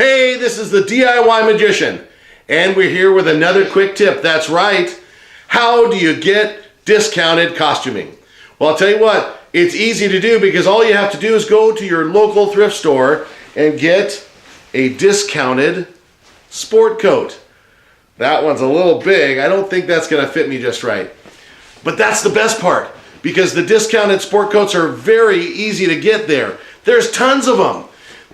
Hey, this is the DIY Magician, and we're here with another quick tip. That's right. How do you get discounted costuming? Well, I'll tell you what, it's easy to do because all you have to do is go to your local thrift store and get a discounted sport coat. That one's a little big. I don't think that's going to fit me just right. But that's the best part because the discounted sport coats are very easy to get there. There's tons of them.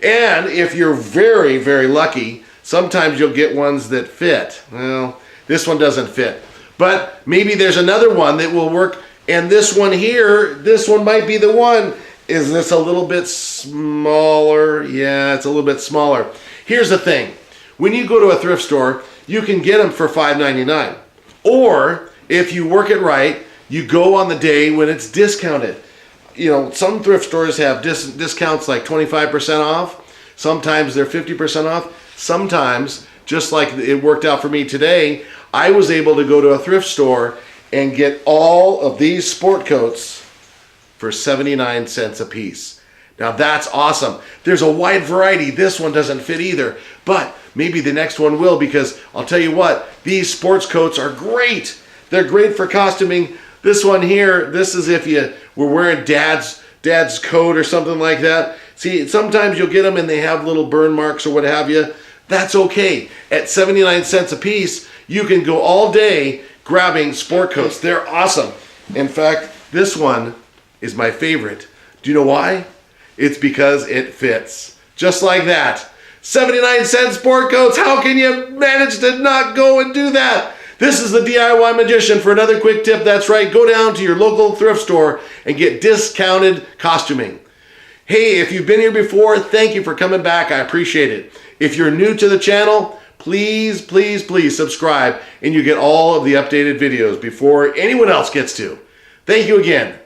And if you're very, very lucky, sometimes you'll get ones that fit. Well, this one doesn't fit. But maybe there's another one that will work. And this one here, this one might be the one. Is this a little bit smaller? Yeah, it's a little bit smaller. Here's the thing. When you go to a thrift store, you can get them for $5.99. Or if you work it right, you go on the day when it's discounted. You know, some thrift stores have discounts like 25% off. Sometimes they're 50% off. Sometimes, just like it worked out for me today, I was able to go to a thrift store and get all of these sport coats for 79 cents a piece. Now that's awesome. There's a wide variety. This one doesn't fit either, but maybe the next one will, because I'll tell you what, these sports coats are great. They're great for costuming. This one here, this is if you were wearing dad's coat or something like that. See, sometimes you'll get them and they have little burn marks or what have you. That's okay. At 79 cents a piece, you can go all day grabbing sport coats. They're awesome. In fact, this one is my favorite. Do you know why? It's because it fits. Just like that. 79 cent sport coats. How can you manage to not go and do that? This is the DIY Magician for another quick tip. That's right. Go down to your local thrift store and get discounted costuming. Hey, if you've been here before, thank you for coming back. I appreciate it. If you're new to the channel, please, please, please subscribe and you get all of the updated videos before anyone else gets to. Thank you again.